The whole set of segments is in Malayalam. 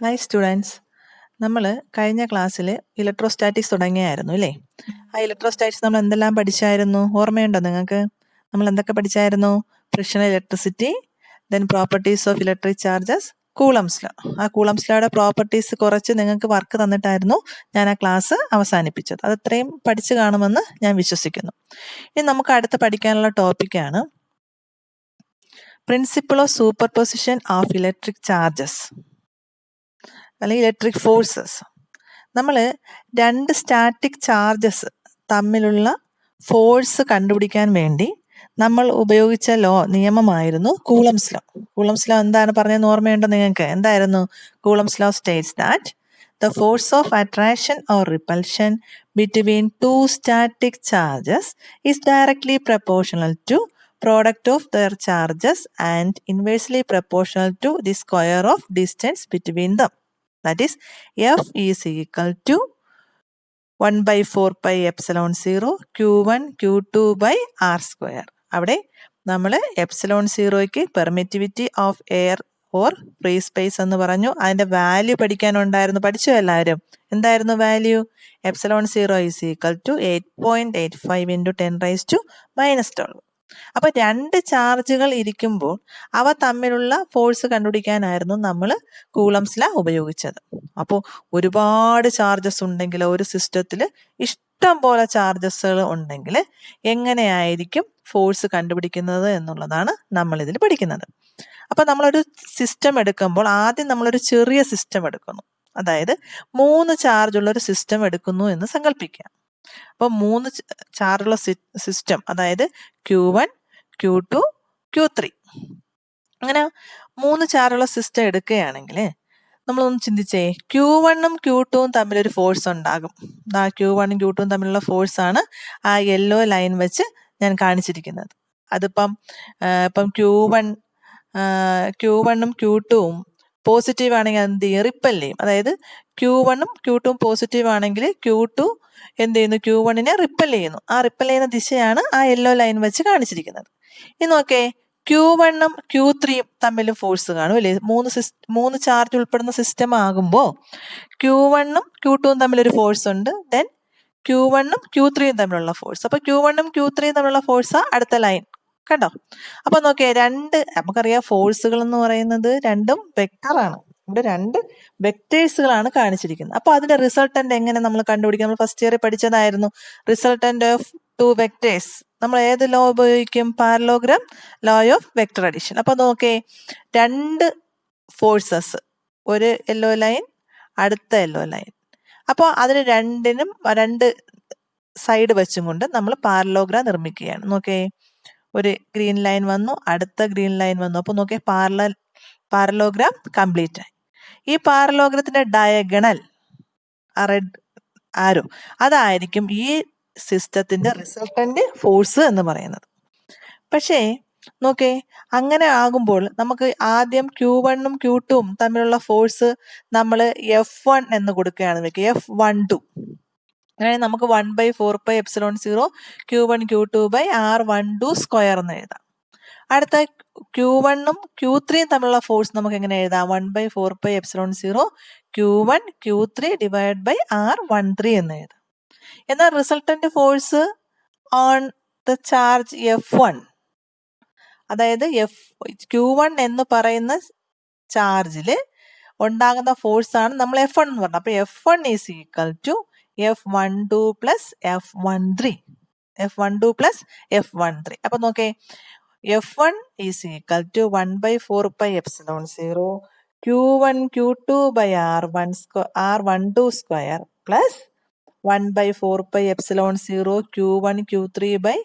ഹായ് സ്റ്റുഡൻസ്, നമ്മൾ കഴിഞ്ഞ ക്ലാസ്സിൽ ഇലക്ട്രോസ്റ്റാറ്റിക്സ് തുടങ്ങിയായിരുന്നു അല്ലേ? ആ ഇലക്ട്രോസ്റ്റാറ്റിക്സ് നമ്മൾ എന്തെല്ലാം പഠിച്ചായിരുന്നു? ഓർമ്മയുണ്ടോ നിങ്ങൾക്ക്? നമ്മൾ എന്തൊക്കെ പഠിച്ചായിരുന്നു? Frictional electricity, then properties of electric charges, Coulomb's law. ആ കൂളംസ് ലോയുടെ പ്രോപ്പർട്ടീസ് കുറച്ച് നിങ്ങൾക്ക് വർക്ക് തന്നിട്ടായിരുന്നു ഞാൻ ആ ക്ലാസ് അവസാനിപ്പിച്ചത്. അത് അത്രയും പഠിച്ചു കാണുമെന്ന് ഞാൻ വിശ്വസിക്കുന്നു. ഇനി നമുക്ക് അടുത്ത് പഠിക്കാനുള്ള ടോപ്പിക്കാണ് principle of superposition of electric charges അല്ലെങ്കിൽ ഇലക്ട്രിക് ഫോഴ്സസ്. നമ്മൾ രണ്ട് സ്റ്റാറ്റിക് ചാർജസ് തമ്മിലുള്ള ഫോഴ്സ് കണ്ടുപിടിക്കാൻ വേണ്ടി നമ്മൾ ഉപയോഗിച്ച നിയമമായിരുന്നു കൂളംസ് ലോ. കൂളംസ് ലോ എന്താണ് പറഞ്ഞതെന്ന് ഓർമ്മയുണ്ടോ നിങ്ങൾക്ക്? എന്തായിരുന്നു Coulomb's law? States that the force of attraction or repulsion between two static charges is directly proportional to product of their charges and inversely proportional to the square of distance between them. That is, F is equal to 1 by 4 pi epsilon 0 Q1 Q2 by R square. അവിടെ നമ്മൾ എപ്സിലോൺ സീറോയ്ക്ക് permittivity of air or free space എന്ന് പറഞ്ഞു. അതിന്റെ വാല്യൂ പഠിക്കാനുണ്ടായിരുന്നു. പഠിച്ചോ എല്ലാവരും? എന്തായിരുന്നു value? Epsilon zero is equal to 8.85 into 10⁻⁻12. അപ്പൊ രണ്ട് ചാർജുകൾ ഇരിക്കുമ്പോൾ അവ തമ്മിലുള്ള ഫോഴ്സ് കണ്ടുപിടിക്കാനായിരുന്നു നമ്മൾ കൂളംസ് ലോ ഉപയോഗിച്ചത്. അപ്പോൾ ഒരുപാട് ചാർജസ് ഉണ്ടെങ്കിൽ ഒരു സിസ്റ്റത്തിൽ ഇഷ്ടം പോലെ ചാർജസുകൾ ഉണ്ടെങ്കിൽ എങ്ങനെയായിരിക്കും ഫോഴ്സ് കണ്ടുപിടിക്കുന്നത് എന്നുള്ളതാണ് നമ്മൾ ഇതിൽ പഠിക്കുന്നത്. അപ്പൊ നമ്മളൊരു സിസ്റ്റം എടുക്കുമ്പോൾ ആദ്യം നമ്മളൊരു ചെറിയ സിസ്റ്റം എടുക്കുന്നു. അതായത് 3 ചാർജുള്ള ഒരു സിസ്റ്റം എടുക്കുന്നു എന്ന് സങ്കല്പിക്കുക. അപ്പൊ 3 ചാർജുള്ള സിസ്റ്റം, അതായത് Q1 Q2 Q3, അങ്ങനെ 3 ചാർജുള്ള സിസ്റ്റം എടുക്കുകയാണെങ്കിൽ നമ്മളൊന്ന് ചിന്തിച്ചേ, Q1ഉം Q2ഉം തമ്മിലൊരു ഫോഴ്സ് ഉണ്ടാകും. Q1ഉം Q2ഉം തമ്മിലുള്ള ഫോഴ്സാണ് ആ യെല്ലോ ലൈൻ വെച്ച് ഞാൻ കാണിച്ചിരിക്കുന്നത്. അതിപ്പം Q1ഉം Q2ഉം പോസിറ്റീവ് ആണെങ്കിൽ എന്ത് ചെയ്യും? റിപ്പൽ ചെയ്യും. അതായത് Q1ഉം Q2ഉം പോസിറ്റീവ് ആണെങ്കിൽ Q2 എന്ത് ചെയ്യുന്നു? Q1നെ റിപ്പൽ ചെയ്യുന്നു. ആ റിപ്പൽ ചെയ്യുന്ന ദിശയാണ് ആ യെല്ലോ ലൈൻ വെച്ച് കാണിച്ചിരിക്കുന്നത്. ഇനി നോക്കേ, Q1ഉം Q3യും തമ്മിൽ ഫോഴ്സ് കാണും അല്ലേ? 3 ചാർജ് ഉൾപ്പെടുന്ന സിസ്റ്റം ആകുമ്പോൾ Q1ഉം Q2ഉം തമ്മിലൊരു ഫോഴ്സ് ഉണ്ട്. ദെൻ Q1ഉം Q3യും തമ്മിലുള്ള ഫോഴ്സ്. അപ്പൊ Q1ഉം Q3യും തമ്മിലുള്ള ഫോഴ്സാ അടുത്ത ലൈൻ. കണ്ടോ? അപ്പൊ നോക്കിയേ, നമുക്കറിയാം ഫോഴ്സുകൾ എന്ന് പറയുന്നത് രണ്ടും വെക്ടറാണ്. ഇവിടെ 2 വെക്ടേഴ്സുകളാണ് കാണിച്ചിരിക്കുന്നത്. അപ്പൊ അതിന്റെ റിസൾട്ടന്റ് എങ്ങനെ നമ്മൾ കണ്ടുപിടിക്കും? നമ്മൾ ഫസ്റ്റ് ഇയറിൽ പഠിച്ചതായിരുന്നു റിസൾട്ടന്റ് ഓഫ് 2 വെക്ടേഴ്സ്. നമ്മൾ ഏത് ലോ ഉപയോഗിക്കും? Parallelogram law of vector addition. അപ്പൊ നോക്കേ, 2 ഫോഴ്സസ്, ഒരു യെല്ലോ ലൈൻ, അടുത്ത യെല്ലോ ലൈൻ. അപ്പോൾ അതിന് രണ്ടിനും 2 സൈഡ് വെച്ചും കൊണ്ട് നമ്മൾ പാരലോഗ്രാം നിർമ്മിക്കുകയാണ്. നോക്കേ, ഒരു ഗ്രീൻ ലൈൻ വന്നു, അടുത്ത ഗ്രീൻ ലൈൻ വന്നു. അപ്പൊ നോക്കേ, പാരലോഗ്രാം കംപ്ലീറ്റ് ആയി. ഈ പാരലോഗ്രത്തിന്റെ ഡയഗണൽ, റെഡ് ആരോ, അതായിരിക്കും ഈ സിസ്റ്റത്തിന്റെ റിസൾട്ടന്റ് ഫോഴ്സ് എന്ന് പറയുന്നത്. പക്ഷേ നോക്കേ, അങ്ങനെ ആകുമ്പോൾ നമുക്ക് ആദ്യം Q1ഉം Q2ഉം തമ്മിലുള്ള ഫോഴ്സ് നമ്മൾ F1 എന്ന് കൊടുക്കുകയാണ് വെക്കുക. F12. അങ്ങനെ നമുക്ക് 1 by 4 pi epsilon 0 Q1 Q2 by R12 square എന്ന് എഴുതാം. അടുത്ത Q1ഉം Q3യും തമ്മിലുള്ള ഫോഴ്സ് നമുക്ക് എങ്ങനെ എഴുതാം? 1 by 4 pi epsilon 0 Q1 Q3 divide by R13 എന്ന് എഴുതാം. എന്നാൽ resultant force on the charge F1, അതായത് Q1 എന്ന് പറയുന്ന ചാർജിൽ ഉണ്ടാകുന്ന ഫോഴ്സ് ആണ് നമ്മൾ F1 എന്ന് പറഞ്ഞത്. അപ്പൊ F1 is equal to F12 plus F13. F12 plus F13. അപ്പൊ നോക്കേ, F1 is equal to 1 by 4 pi epsilon 0 Q1 Q2 by R12 square plus 1 by 4 pi epsilon 0 Q1 Q3 by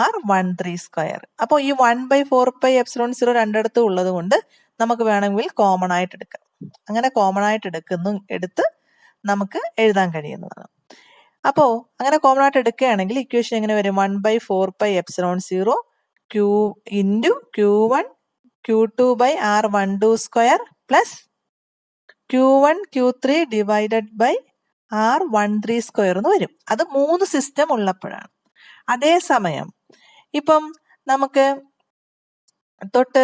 R13 square. അപ്പോൾ ഈ 1 by 4 pi epsilon 0 രണ്ടിടത്തും ഉള്ളത് കൊണ്ട് നമുക്ക് വേണമെങ്കിൽ കോമൺ ആയിട്ട് എടുക്കാം. അങ്ങനെ കോമൺ ആയിട്ട് എടുത്ത് നമുക്ക് എഴുതാൻ കഴിയുന്നതാണ്. അപ്പോ അങ്ങനെ കോമൺ ആയിട്ട് എടുക്കുകയാണെങ്കിൽ ഇക്വേഷൻ എങ്ങനെ വരും? 1 by 4 pi epsilon 0 Q into Q1 Q2 by R12 square plus Q1 Q3 divided by R13 square എന്ന് വരും. അത് 3 സിസ്റ്റം ഉള്ളപ്പോഴാണ്. അതേസമയം ഇപ്പം നമുക്ക് തൊട്ട്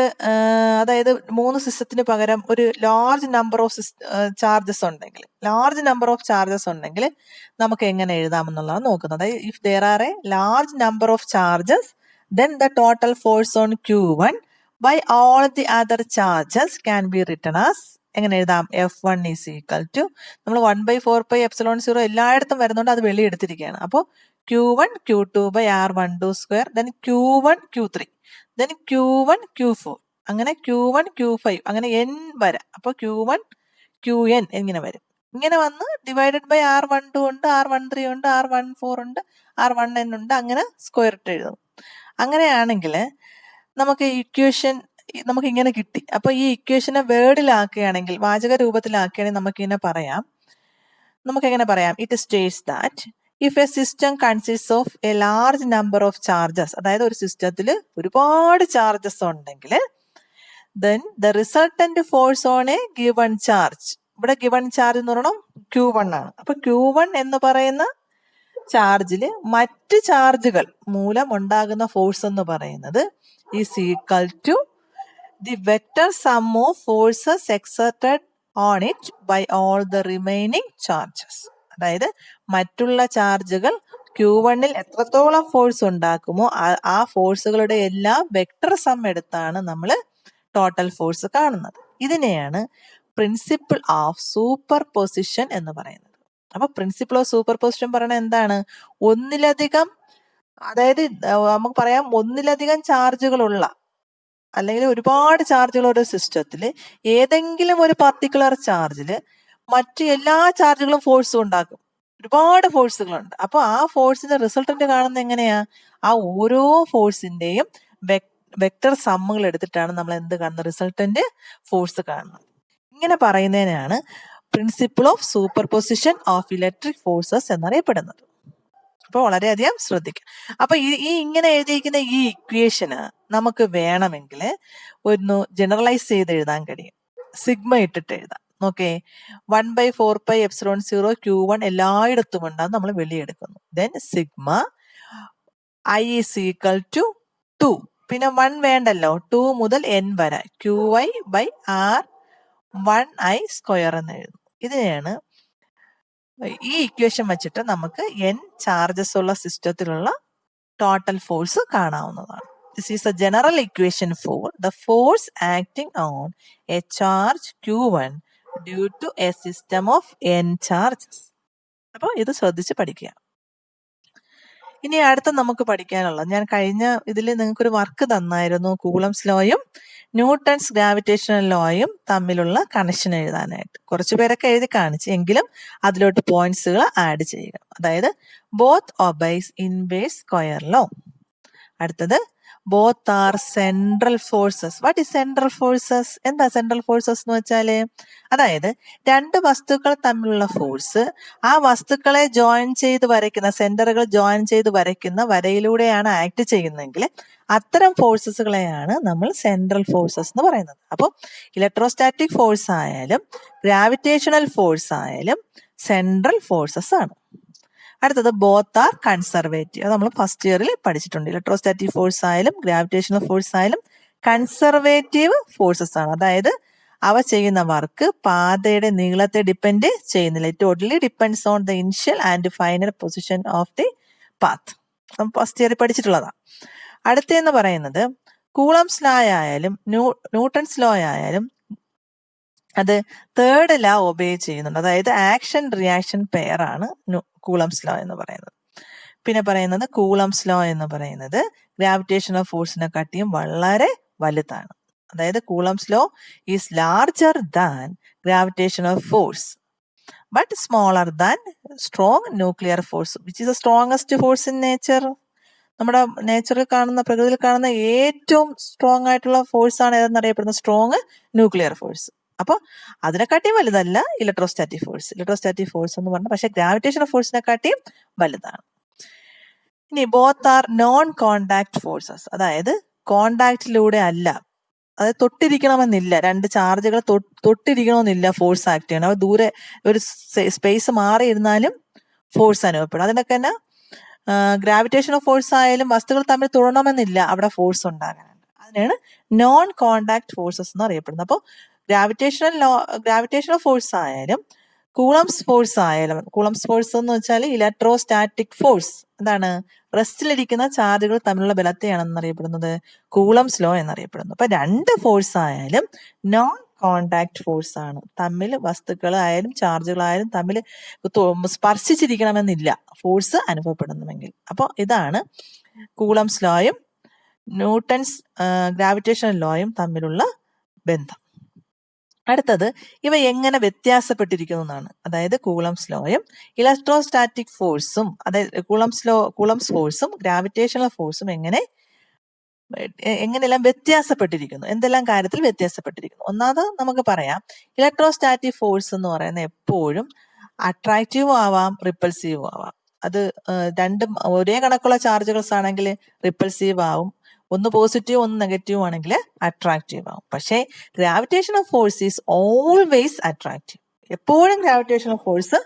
അതായത് 3 സിസ്റ്റത്തിന് പകരം ഒരു ലാർജ് നമ്പർ ഓഫ് ചാർജസ് ഉണ്ടെങ്കിൽ നമുക്ക് എങ്ങനെ എഴുതാമെന്നുള്ളതാണ് നോക്കുന്നത്. അതായത് if there are A large number of charges then the total force on Q1 by all the other charges can be written as എങ്ങനെ എഴുതാം? F1 is equal to നമ്മൾ 1/4πε0 എല്ലായിടത്തും വരുന്നുണ്ട്, അത് വെളിയെടുത്തിരിക്കുകയാണ്. അപ്പോൾ Q1 Q2 by R12 square, then Q1 Q3, then Q1 Q4, അങ്ങനെ Q1 Q5 അങ്ങനെ n വരെ. അപ്പോൾ Q1 Qn ഇങ്ങനെ വരും. ഇങ്ങനെ വന്ന് ഡിവൈഡഡ് ബൈ R12 ഉണ്ട്, R13 ഉണ്ട്, R14 ഉണ്ട്, R1n ഉണ്ട്, അങ്ങനെ സ്ക്വയർ ഇട്ട് എഴുതും. അങ്ങനെയാണെങ്കിൽ നമുക്ക് ഇക്വേഷൻ നമുക്ക് ഇങ്ങനെ കിട്ടി. അപ്പൊ ഈ ഇക്വേഷനെ വേർഡിലാക്കുകയാണെങ്കിൽ, വാചക രൂപത്തിലാക്കുകയാണെങ്കിൽ നമുക്കിങ്ങനെ പറയാം. നമുക്കെങ്ങനെ പറയാം? It States that if A system consist of A large number of charges, അതായത് ഒരു സിസ്റ്റത്തിൽ ഒരുപാട് ചാർജസ് ഉണ്ടെങ്കിൽ then the resultant force on a given charge, ഇവിടെ given charge എന്ന് പറയണം Q1 ആണ്. അപ്പൊ Q1 എന്ന് പറയുന്ന ചാർജിൽ മറ്റ് ചാർജുകൾ മൂലം ഉണ്ടാകുന്ന ഫോഴ്സ് എന്ന് പറയുന്നത് is equal to the vector sum of forces exerted on it by all the remaining charges. അതായത് മറ്റുള്ള ചാർജുകൾ Q1ൽ എത്രത്തോളം ഫോഴ്സ് ഉണ്ടാക്കുമോ ആ ഫോഴ്സുകളുടെ എല്ലാം വെക്ടർ സം എടുത്താണ് നമ്മൾ ടോട്ടൽ ഫോഴ്സ് കാണുന്നത്. ഇതിനെയാണ് പ്രിൻസിപ്പിൾ ഓഫ് സൂപ്പർ പൊസിഷൻ എന്ന് പറയുന്നത്. അപ്പൊ പ്രിൻസിപ്പിൾ ഓഫ് സൂപ്പർ പൊസിഷൻ പറയുന്നത് എന്താണ്? ഒന്നിലധികം, അതായത് നമുക്ക് പറയാം ഒന്നിലധികം ചാർജുകളുള്ള അല്ലെങ്കിൽ ഒരുപാട് ചാർജുകൾ ഒരു സിസ്റ്റത്തിൽ ഏതെങ്കിലും ഒരു പർട്ടിക്കുലർ ചാർജിൽ മറ്റു എല്ലാ ചാർജുകളും ഫോഴ്സും ഉണ്ടാക്കും. ഒരുപാട് ഫോഴ്സുകളുണ്ട്. അപ്പൊ ആ ഫോഴ്സിന്റെ റിസൾട്ടന്റ് കാണുന്നത് എങ്ങനെയാ? ആ ഓരോ ഫോഴ്സിന്റെയും വെക്ടർ സമ്മുകൾ എടുത്തിട്ടാണ് നമ്മൾ എന്ത് കാണുന്നത്? റിസൾട്ടന്റ് ഫോഴ്സ് കാണുന്നത്. ഇങ്ങനെ പറയുന്നതിനാണ് principle of superposition of electric forces എന്നറിയപ്പെടുന്നത്. അപ്പൊ വളരെയധികം ശ്രദ്ധിക്കാം. അപ്പൊ ഈ ഇങ്ങനെ എഴുതിയിരിക്കുന്ന ഈ ഇക്വേഷന് നമുക്ക് വേണമെങ്കിൽ ഒന്ന് ജനറലൈസ് ചെയ്ത് എഴുതാൻ കഴിയും. സിഗ്മ ഇട്ടിട്ട് എഴുതാം. നോക്കേ, 1/4πε0 Q1 എല്ലായിടത്തും ഉണ്ട്, അത് നമ്മൾ വെളിയെടുക്കുന്നു. Then sigma I is equal to 2, പിന്നെ 1 വേണ്ടല്ലോ, 2 മുതൽ n വരെ QI by R1I സ്ക്വയർ എന്ന് എഴുതുന്നു. ഇതിനെയാണ് ഈ ഇക്വേഷൻ വെച്ചിട്ട് നമുക്ക് n ചാർജസ് ഉള്ള സിസ്റ്റത്തിലുള്ള ടോട്ടൽ ഫോഴ്സ് കാണാവുന്നതാണ്. This is a general equation for the force acting on a charge Q1 due to a system of n charges. അപ്പോൾ ഇത് ശ്രദ്ധിച്ച് പഠിക്കുക. ഇനി അടുത്ത നമുക്ക് പഠിക്കാനുള്ളത്, ഞാൻ കഴിഞ്ഞ ഇതിൽ നിങ്ങൾക്കൊരു വർക്ക് തന്നായിരുന്നു, കൂളംസ് ലോയും ന്യൂട്ടൺസ് ഗ്രാവിറ്റേഷണൽ ലോയും തമ്മിലുള്ള കണക്ഷൻ എഴുതാനായിട്ട്. കുറച്ചു പേരൊക്കെ എഴുതി കാണിച്ചു, എങ്കിലും അതിലോട്ട് പോയിന്റ്സുകൾ ആഡ് ചെയ്യുക. അതായത് ബോത്ത് ഒബൈസ് ഇൻവേഴ്സ് സ്ക്വയർ ലോ. അടുത്തത് both are central forces. What is central forces? എന്താ സെൻട്രൽ ഫോഴ്സസ് എന്ന് വെച്ചാല്, അതായത് രണ്ട് വസ്തുക്കൾ തമ്മിലുള്ള ഫോഴ്സ് ആ വസ്തുക്കളെ ജോയിൻ ചെയ്ത് വരയ്ക്കുന്ന, സെന്ററുകൾ ജോയിൻ ചെയ്ത് വരയ്ക്കുന്ന വരയിലൂടെയാണ് ആക്ട് ചെയ്യുന്നതെങ്കിൽ അത്തരം ഫോഴ്സസുകളെയാണ് നമ്മൾ സെൻട്രൽ ഫോഴ്സസ് എന്ന് പറയുന്നത്. അപ്പോൾ ഇലക്ട്രോസ്റ്റാറ്റിക് ഫോഴ്സ് ആയാലും ഗ്രാവിറ്റേഷണൽ ഫോഴ്സ് ആയാലും സെൻട്രൽ ഫോഴ്സസ് ആണ്. അടുത്തത് ബോത്ത് ആർ കൺസർവേറ്റീവ്. അത് നമ്മൾ ഫസ്റ്റ് ഇയറിൽ പഠിച്ചിട്ടുണ്ട്. ഇലക്ട്രോസ്റ്റാറ്റിക് ഫോഴ്സ് ആയാലും ഗ്രാവിറ്റേഷണൽ ഫോഴ്സ് ആയാലും കൺസർവേറ്റീവ് ഫോഴ്സസ് ആണ്. അതായത് അവ ചെയ്യുന്ന വർക്ക് പാതയുടെ നീളത്തെ ഡിപ്പെൻഡ് ചെയ്യുന്നില്ല. It totally depends on the initial and final position of the path. നമ്മൾ ഫസ്റ്റ് ഇയറിൽ പഠിച്ചിട്ടുള്ളതാണ്. അടുത്തെന്ന് പറയുന്നത് കൂളംസ് ലോ ആയാലും ന്യൂട്ടൺസ് ലോ ആയാലും അത് തേർഡ് ലോ ഒബേ ചെയ്യുന്നുണ്ട്. അതായത് ആക്ഷൻ റിയാക്ഷൻ പെയർ ആണ് കൂളംസ് ലോ എന്ന് പറയുന്നത്. പിന്നെ പറയുന്നത് കൂളംസ് ലോ എന്ന് പറയുന്നത് ഗ്രാവിറ്റേഷണൽ ഫോഴ്സിനെ കാട്ടിയും വളരെ വലുതാണ്. അതായത് Coulomb's law is larger than gravitational force but smaller than strong nuclear force which is the strongest force in nature. നമ്മുടെ നേച്ചറിൽ കാണുന്ന, പ്രകൃതിയിൽ കാണുന്ന ഏറ്റവും സ്ട്രോങ് ആയിട്ടുള്ള ഫോഴ്സ് ആണ് ഏതെന്നറിയപ്പെടുന്നത് സ്ട്രോങ് ന്യൂക്ലിയർ ഫോഴ്സ്. അപ്പോൾ അതിനെക്കാട്ടിയും വലുതല്ല ഇലക്ട്രോസ്റ്റാറ്റിക് ഫോഴ്സ്. ഇലക്ട്രോസ്റ്റാറ്റിക് ഫോഴ്സ് എന്ന് പറഞ്ഞാൽ പക്ഷേ ഗ്രാവിറ്റേഷണൽ ഫോഴ്സിനെക്കാട്ടിയും വലുതാണ്. ഇനി both are non contact forces. അതായത് കോണ്ടാക്റ്റിലൂടെ അല്ല, അതായത് തൊട്ടിരിക്കണമെന്നില്ല, രണ്ട് ചാർജുകൾ തൊട്ടിരിക്കണമെന്നില്ല ഫോഴ്സ് ആക്ട് ചെയ്യണം. അവർ ദൂരെ ഒരു സ്പേസ് മാറി ഇരുന്നാലും ഫോഴ്സ് അനുഭവപ്പെടും. അതിനൊക്കെ തന്നെ ഗ്രാവിറ്റേഷണൽ ഫോഴ്സ് ആയാലും വസ്തുക്കൾ തമ്മിൽ തൊടണമെന്നില്ല അവിടെ ഫോഴ്സ് ഉണ്ടാകാനുണ്ട്. അതിനാണ് നോൺ കോണ്ടാക്ട് ഫോഴ്സസ് എന്ന് അറിയപ്പെടുന്നത്. അപ്പോൾ ഗ്രാവിറ്റേഷണൽ ഫോഴ്സ് ആയാലും കൂളംസ് ഫോഴ്സ് ആയാലും, കൂളംസ് ഫോഴ്സ് എന്ന് വെച്ചാൽ ഇലക്ട്രോസ്റ്റാറ്റിക് ഫോഴ്സ്, എന്താണ്, റെസ്റ്റിലിരിക്കുന്ന ചാർജുകൾ തമ്മിലുള്ള ബലത്തെയാണെന്ന് അറിയപ്പെടുന്നത് കൂളംസ് ലോ എന്നറിയപ്പെടുന്നു. അപ്പൊ രണ്ട് ഫോഴ്സ് ആയാലും നോൺ കോണ്ടാക്ട് ഫോഴ്സ് ആണ്. തമ്മിൽ വസ്തുക്കളായാലും ചാർജുകളായാലും തമ്മിൽ സ്പർശിച്ചിരിക്കണമെന്നില്ല ഫോഴ്സ് അനുഭവപ്പെടുന്നുവെങ്കിൽ. അപ്പോൾ ഇതാണ് കൂളംസ് ലോയും ന്യൂട്ടൺസ് ഗ്രാവിറ്റേഷണൽ ലോയും തമ്മിലുള്ള ബന്ധം. അടുത്തത് ഇവ എങ്ങനെ വ്യത്യാസപ്പെട്ടിരിക്കുന്നു എന്നാണ്. അതായത് കൂളംസ് ലോയും ഇലക്ട്രോസ്റ്റാറ്റിക് ഫോഴ്സും, അതായത് കൂളംസ് ഫോഴ്സും ഗ്രാവിറ്റേഷണൽ ഫോഴ്സും എങ്ങനെയെല്ലാം വ്യത്യാസപ്പെട്ടിരിക്കുന്നു, എന്തെല്ലാം കാര്യത്തിൽ വ്യത്യാസപ്പെട്ടിരിക്കുന്നു. ഒന്നാമത് നമുക്ക് പറയാം, ഇലക്ട്രോസ്റ്റാറ്റിക് ഫോഴ്സ് എന്ന് പറയുന്നത് എപ്പോഴും അട്രാക്റ്റീവും ആവാം റിപ്പൾസീവും ആവാം. അത് രണ്ടും ഒരേ കണക്കുള്ള ചാർജുകൾസ് ആണെങ്കിൽ റിപ്പൾസീവ് ആവും, ഒന്ന് പോസിറ്റീവ് ഒന്ന് നെഗറ്റീവ് ആണെങ്കിൽ അട്രാക്റ്റീവ് ആവും. പക്ഷേ gravitational force is always attractive. എപ്പോഴും ഗ്രാവിറ്റേഷണൽ ഫോഴ്സ്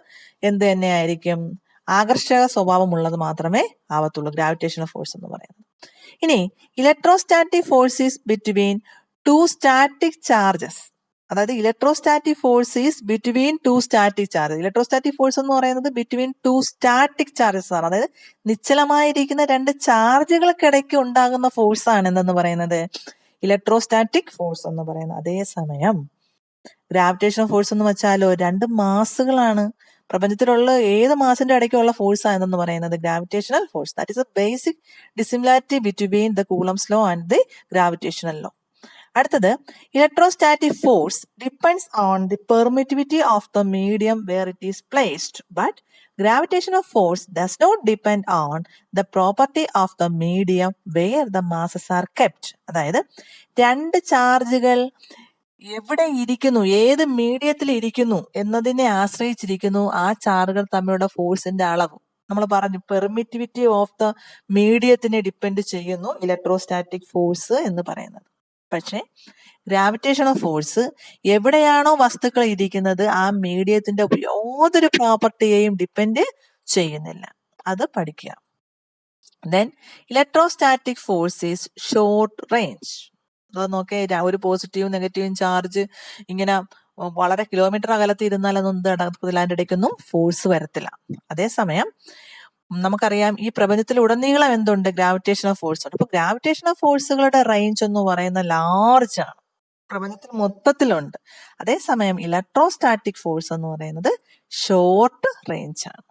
എന്ത് തന്നെയായിരിക്കും, ആകർഷക സ്വഭാവമുള്ളത് മാത്രമേ ആവത്തുള്ളൂ ഗ്രാവിറ്റേഷണൽ ഫോഴ്സ് എന്ന് പറയുന്നത്. ഇനി electrostatic force is between two static charges. അതായത് electrostatic force is between two static charges. Electrostatic force എന്ന് പറയുന്നത് ബിറ്റ്വീൻ ടു സ്റ്റാറ്റിക് ചാർജസ് ആണ്. അതായത് നിശ്ചലമായിരിക്കുന്ന രണ്ട് ചാർജുകൾക്കിടയ്ക്ക് ഉണ്ടാകുന്ന ഫോഴ്സ് ആണ് എന്തെന്ന് പറയുന്നത് ഇലക്ട്രോസ്റ്റാറ്റിക് ഫോഴ്സ് എന്ന് പറയുന്നത്. അതേസമയം ഗ്രാവിറ്റേഷണൽ ഫോഴ്സ് എന്ന് വെച്ചാലോ രണ്ട് മാസുകളാണ്. പ്രപഞ്ചത്തിലുള്ള ഏത് മാസിന്റെ ഇടയ്ക്കുള്ള ഫോഴ്സ് ആണെന്ന് പറയുന്നത് gravitational force. That is a basic dissimilarity between the Coulomb's law and the gravitational law. അടുത്തത്, electrostatic force depends on the permittivity of the medium where it is placed, but gravitational force does not depend on the property of the medium where the masses are kept. അതായത് രണ്ട് ചാർജുകൾ എവിടെ ഇരിക്കുന്നു, ഏത് മീഡിയത്തിൽ ഇരിക്കുന്നു എന്നതിനെ ആശ്രയിച്ചിരിക്കുന്നു ആ ചാർജുകൾ തമ്മിലുള്ള ഫോഴ്സിന്റെ അളവ്. നമ്മൾ പറഞ്ഞു പെർമിറ്റിവിറ്റി ഓഫ് ദ മീഡിയത്തിനെ ഡിപ്പെൻഡ് ചെയ്യുന്നു ഇലക്ട്രോസ്റ്റാറ്റിക് ഫോഴ്സ് എന്ന് പറയുന്നത്. പക്ഷെ ഗ്രാവിറ്റേഷണൽ ഫോഴ്സ് എവിടെയാണോ വസ്തുക്കൾ ഇരിക്കുന്നത് ആ മീഡിയത്തിന്റെ യാതൊരു പ്രോപ്പർട്ടിയെയും ഡിപ്പെൻഡ് ചെയ്യുന്നില്ല. അത് പഠിക്കുക. Then electrostatic force is short range. അത് നോക്കേ, ഒരു പോസിറ്റീവും നെഗറ്റീവും ചാർജ് ഇങ്ങനെ വളരെ കിലോമീറ്റർ അകലത്ത് ഇരുന്നാൽ അതൊന്നും അതിൻ്റെ ഇടയ്ക്കൊന്നും ഫോഴ്സ് വരത്തില്ല. അതേസമയം നമുക്കറിയാം ഈ പ്രപഞ്ചത്തിൽ ഉടനീളം എന്തുണ്ട്, ഗ്രാവിറ്റേഷണൽ ഫോഴ്സ് ഉണ്ട്. അപ്പൊ ഗ്രാവിറ്റേഷണൽ ഫോഴ്സുകളുടെ റേഞ്ച് എന്ന് പറയുന്ന ലാർജ് ആണ്, പ്രപഞ്ചത്തിൽ മൊത്തത്തിലുണ്ട്. അതേസമയം ഇലക്ട്രോസ്റ്റാറ്റിക് ഫോഴ്സ് എന്ന് പറയുന്നത് ഷോർട്ട് റേഞ്ച് ആണ്.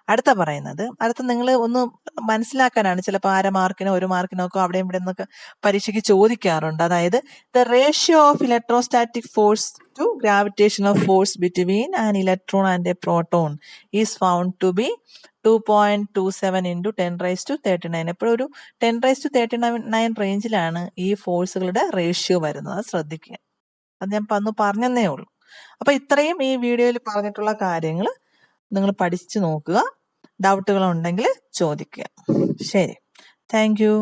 അടുത്ത നിങ്ങൾ ഒന്ന് മനസ്സിലാക്കാനാണ്. ചിലപ്പോൾ 1/2 മാർക്കിനോ 1 മാർക്കിനോ ഒക്കെ അവിടെയും ഇവിടെ നിന്നൊക്കെ പരീക്ഷയ്ക്ക് ചോദിക്കാറുണ്ട്. അതായത് the ratio of electrostatic force to gravitational force between an electron and a proton is found to be 2.27 into 10⁻39. എപ്പോഴും ഒരു 10⁻39 റേഞ്ചിലാണ് ഈ ഫോഴ്സുകളുടെ റേഷ്യോ വരുന്നത്. അത് ശ്രദ്ധിക്കുക. അത് ഞാൻ പറഞ്ഞതേ ഉള്ളൂ. അപ്പൊ ഇത്രയും ഈ വീഡിയോയിൽ പറഞ്ഞിട്ടുള്ള കാര്യങ്ങൾ നിങ്ങൾ പഠിച്ചു നോക്കുക. ഡൗട്ടുകൾ ഉണ്ടെങ്കിൽ ചോദിക്കുക. ശരി, താങ്ക് യു.